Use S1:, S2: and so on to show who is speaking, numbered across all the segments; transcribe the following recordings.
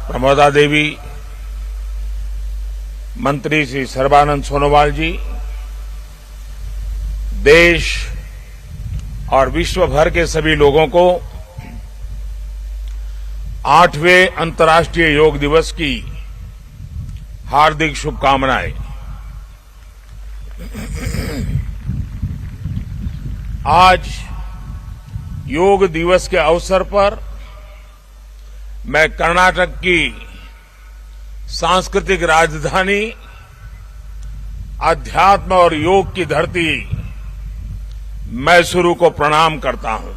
S1: प्रमोदा देवी, मंत्री श्री सर्बानंद सोनोवाल जी, देश और विश्व भर के सभी लोगों को 8वें अंतर्राष्ट्रीय योग दिवस की हार्दिक शुभकामनाएं। आज योग दिवस के अवसर पर मैं कर्नाटक की सांस्कृतिक राजधानी, अध्यात्म और योग की धरती मैसूरू को प्रणाम करता हूं।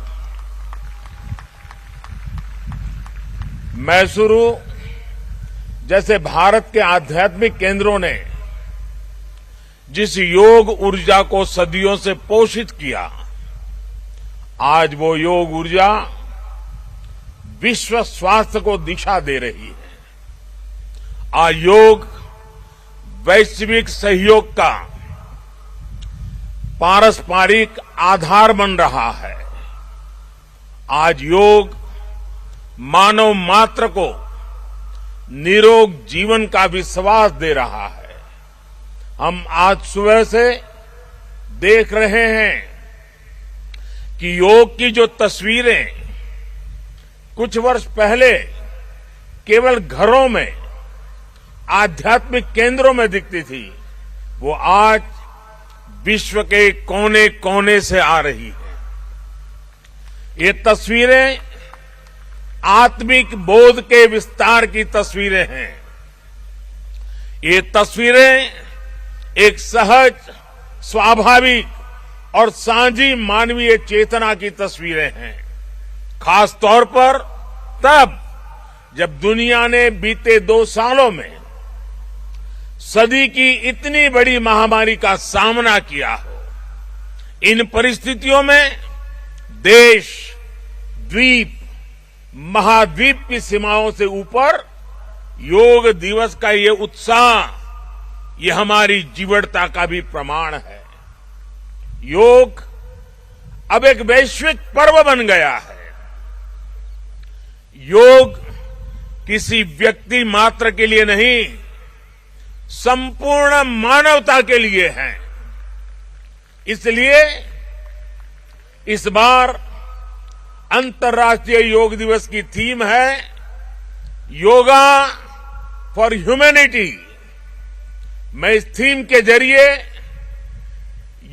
S1: मैसूरू जैसे भारत के आध्यात्मिक केंद्रों ने जिस योग ऊर्जा को सदियों से पोषित किया, आज वो योग ऊर्जा विश्व स्वास्थ्य को दिशा दे रही है। आज योग वैश्विक सहयोग का पारस्परिक आधार बन रहा है। आज योग मानव मात्र को निरोग जीवन का विश्वास दे रहा है। हम आज सुबह से देख रहे हैं कि योग की जो तस्वीरें कुछ वर्ष पहले केवल घरों में, आध्यात्मिक केंद्रों में दिखती थी, वो आज विश्व के कोने कोने से आ रही है। ये तस्वीरें आत्मिक बोध के विस्तार की तस्वीरें हैं। ये तस्वीरें एक सहज, स्वाभाविक और साझी मानवीय चेतना की तस्वीरें हैं। खास तौर पर तब जब दुनिया ने बीते 2 सालों में सदी की इतनी बड़ी महामारी का सामना किया हो। इन परिस्थितियों में देश, द्वीप, महाद्वीप की सीमाओं से ऊपर योग दिवस का ये उत्साह, ये हमारी जीवटता का भी प्रमाण है। योग अब एक वैश्विक पर्व बन गया है। योग किसी व्यक्ति मात्र के लिए नहीं, संपूर्ण मानवता के लिए है। इसलिए इस बार अंतर्राष्ट्रीय योग दिवस की थीम है योगा फॉर ह्यूमैनिटी। मैं इस थीम के जरिए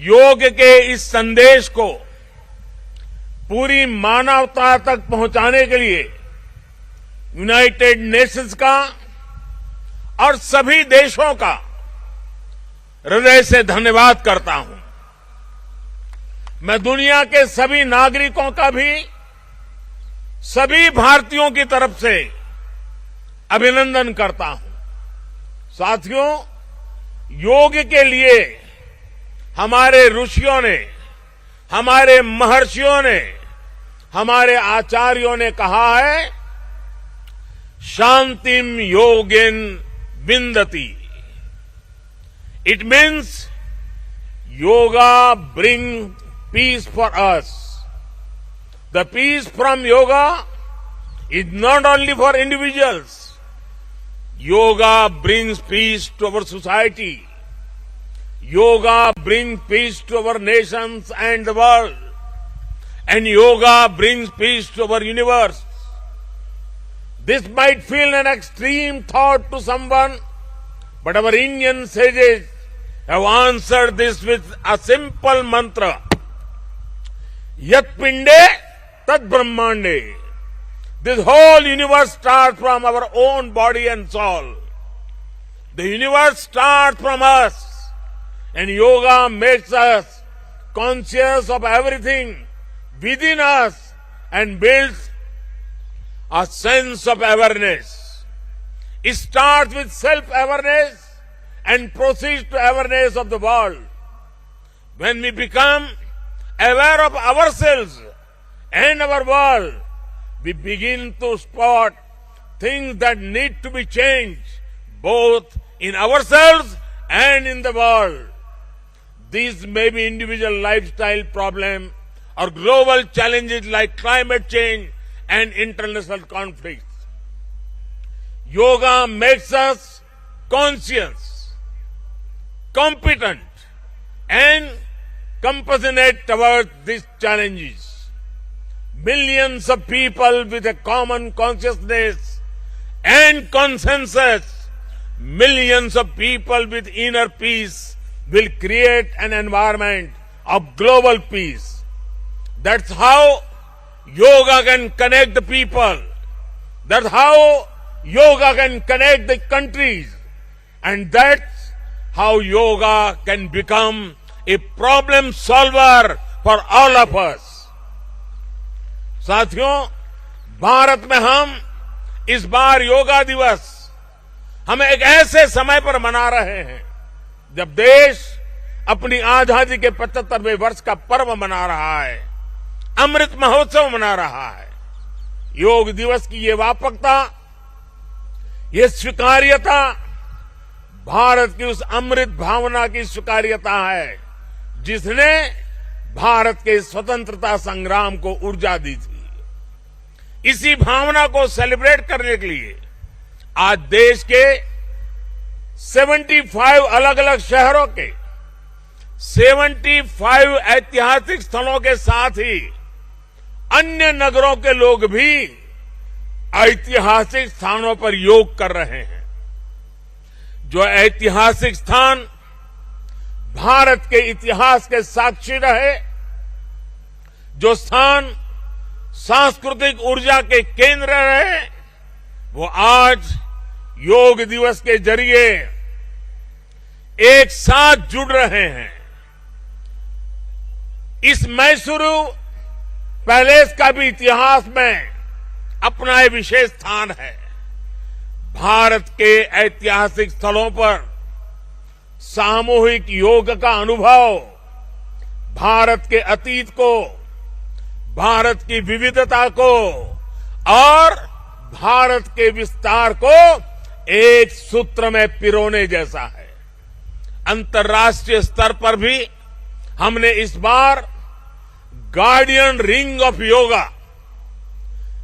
S1: योग के इस संदेश को पूरी मानवता तक पहुंचाने के लिए यूनाइटेड नेशंस का और सभी देशों का हृदय से धन्यवाद करता हूं। मैं दुनिया के सभी नागरिकों का भी सभी भारतीयों की तरफ से अभिनंदन करता हूं। साथियों, योग के लिए हमारे ऋषियों ने, हमारे महर्षियों ने, हमारे आचार्यों ने कहा है, शांतिम योगेन विंदति। It means yoga brings peace for us. The peace from yoga is not only for individuals. Yoga brings peace to our society. Yoga brings peace to our nations and the world. And yoga brings peace to our universe. This might feel an extreme thought to someone, but our Indian sages have answered this with a simple mantra. Yat pinde tad brahmande. This whole universe starts from our own body and soul. The universe starts from us, and yoga makes us conscious of everything within us and builds a sense of awareness. It starts with self-awareness and proceeds to awareness of the world. When we become aware of ourselves and our world, we begin to spot things that need to be changed, both in ourselves and in the world. These may be individual lifestyle problems or global challenges like climate change and international conflicts. Yoga makes us conscious, competent, and compassionate towards these challenges. Millions of people with a common consciousness and consensus, millions of people with inner peace will create an environment of global peace. That's how yoga can connect the people. That's how yoga can connect the countries. And that's how yoga can become a problem solver for all of us. साथियों, भारत में हम इस बार योगा दिवस हम एक ऐसे समय पर मना रहे हैं जब देश अपनी आजादी के 75वें वर्ष का पर्व मना रहा है, अमृत महोत्सव मना रहा है। योग दिवस की ये व्यापकता, ये स्वीकार्यता भारत की उस अमृत भावना की स्वीकार्यता है जिसने भारत के स्वतंत्रता संग्राम को ऊर्जा दी थी। इसी भावना को सेलिब्रेट करने के लिए आज देश के 75 अलग अलग शहरों के 75 ऐतिहासिक स्थलों के साथ ही अन्य नगरों के लोग भी ऐतिहासिक स्थानों पर योग कर रहे हैं। जो ऐतिहासिक स्थान भारत के इतिहास के साक्षी रहे, जो स्थान सांस्कृतिक ऊर्जा के केंद्र रहे, वो आज योग दिवस के जरिए एक साथ जुड़ रहे हैं। इस मैसूरू पैलेस का भी इतिहास में अपना एक विशेष स्थान है। भारत के ऐतिहासिक स्थलों पर सामूहिक योग का अनुभव भारत के अतीत को, भारत की विविधता को और भारत के विस्तार को एक सूत्र में पिरोने जैसा है। अंतर्राष्ट्रीय स्तर पर भी हमने इस बार गार्डियन रिंग ऑफ योगा,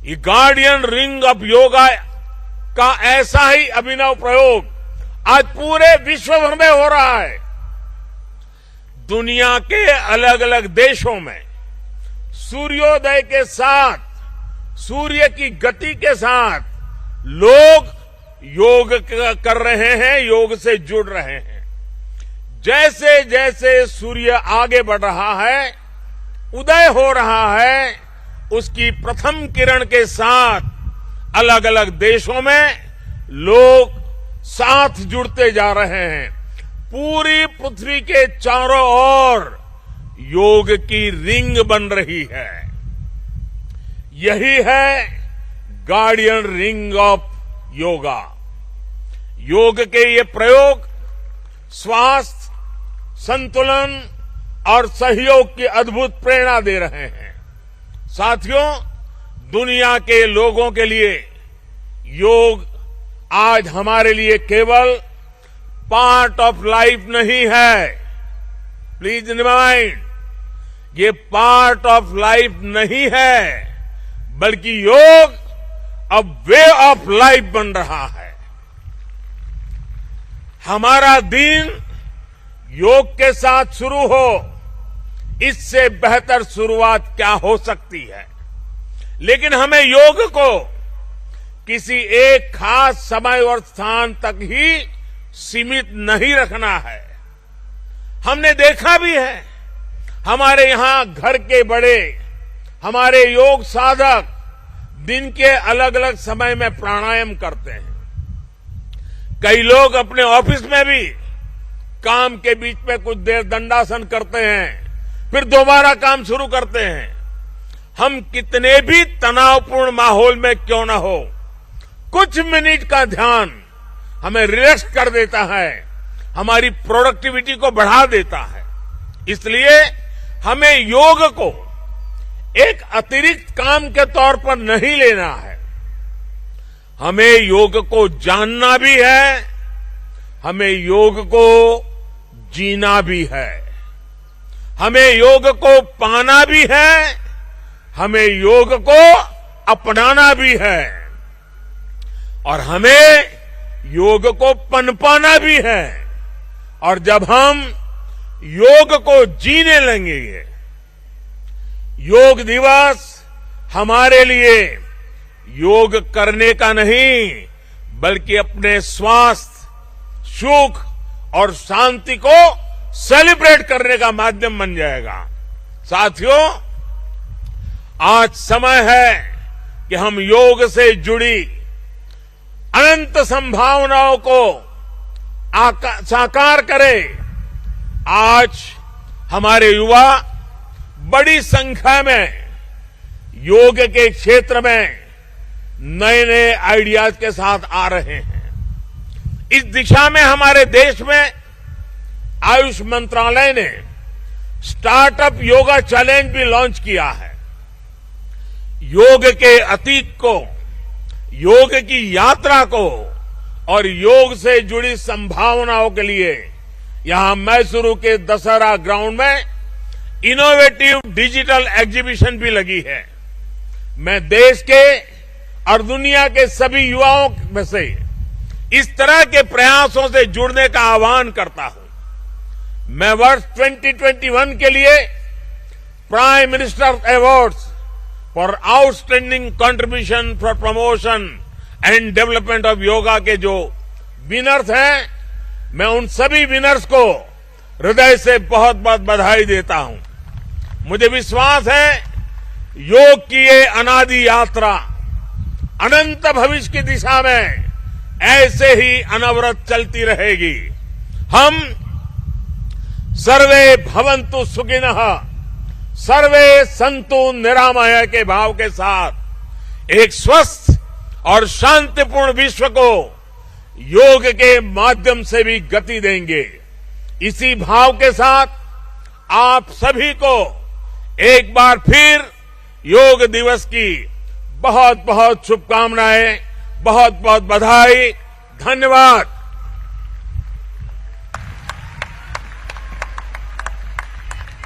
S1: ये गार्डियन रिंग ऑफ योगा का ऐसा ही अभिनव प्रयोग आज पूरे विश्व भर में हो रहा है। दुनिया के अलग अलग देशों में सूर्योदय के साथ, सूर्य की गति के साथ लोग योग कर रहे हैं, योग से जुड़ रहे हैं। जैसे जैसे सूर्य आगे बढ़ रहा है, उदय हो रहा है, उसकी प्रथम किरण के साथ अलग अलग देशों में लोग साथ जुड़ते जा रहे हैं। पूरी पृथ्वी के चारों ओर योग की रिंग बन रही है। यही है गार्डियन रिंग ऑफ योगा। योग के ये प्रयोग स्वास्थ्य, संतुलन और सहयोग की अद्भुत प्रेरणा दे रहे हैं। साथियों, दुनिया के लोगों के लिए योग आज हमारे लिए केवल पार्ट ऑफ लाइफ नहीं है। प्लीज रिमाइंड, ये पार्ट ऑफ लाइफ नहीं है, बल्कि योग अब वे ऑफ लाइफ बन रहा है। हमारा दिन योग के साथ शुरू हो, इससे बेहतर शुरुआत क्या हो सकती है। लेकिन हमें योग को किसी एक खास समय और स्थान तक ही सीमित नहीं रखना है। हमने देखा भी है, हमारे यहां घर के बड़े, हमारे योग साधक दिन के अलग अलग समय में प्राणायाम करते हैं। कई लोग अपने ऑफिस में भी काम के बीच में कुछ देर दंडासन करते हैं, फिर दोबारा काम शुरू करते हैं। हम कितने भी तनावपूर्ण माहौल में क्यों न हो, कुछ मिनट का ध्यान हमें रिलैक्स कर देता है, हमारी प्रोडक्टिविटी को बढ़ा देता है। इसलिए हमें योग को एक अतिरिक्त काम के तौर पर नहीं लेना है। हमें योग को जानना भी है, हमें योग को जीना भी है। हमें योग को पाना भी है, हमें योग को अपनाना भी है। और हमें योग को पनपाना भी है। और जब हम योग को जीने लगेंगे, योग दिवस हमारे लिए योग करने का नहीं, बल्कि अपने स्वास्थ्य, सुख और शांति को सेलिब्रेट करने का माध्यम बन जाएगा। साथियों, आज समय है कि हम योग से जुड़ी अनंत संभावनाओं को साकार करें। आज हमारे युवा बड़ी संख्या में योग के क्षेत्र में नए नए आइडियाज के साथ आ रहे हैं। इस दिशा में हमारे देश में आयुष मंत्रालय ने स्टार्टअप योगा चैलेंज भी लॉन्च किया है। योग के अतीत को, योग की यात्रा को और योग से जुड़ी संभावनाओं के लिए यहां मैसूरू के दशहरा ग्राउंड में इनोवेटिव डिजिटल एग्जीबिशन भी लगी है। मैं देश के और दुनिया के सभी युवाओं में से इस तरह के प्रयासों से जुड़ने का आह्वान करता हूं। मैं वर्ष 2021 के लिए prime minister awards for outstanding contribution for promotion and development of yoga के जो विनर्स हैं, मैं उन सभी विनर्स को हृदय से बहुत बहुत बधाई देता हूं। मुझे विश्वास है योग की ये अनादि यात्रा अनंत भविष्य की दिशा में ऐसे ही अनवरत चलती रहेगी। हम सर्वे भवन्तु सुखिनः, सर्वे सन्तु निरामय के भाव के साथ एक स्वस्थ और शांतिपूर्ण विश्व को योग के माध्यम से भी गति देंगे। इसी भाव के साथ आप सभी को एक बार फिर योग दिवस की बहुत बहुत शुभकामनाएं, बहुत बहुत बधाई, धन्यवाद।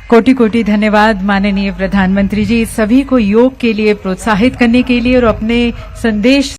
S2: कोटि कोटि धन्यवाद माननीय प्रधानमंत्री जी, सभी को योग के लिए प्रोत्साहित करने के लिए और अपने संदेश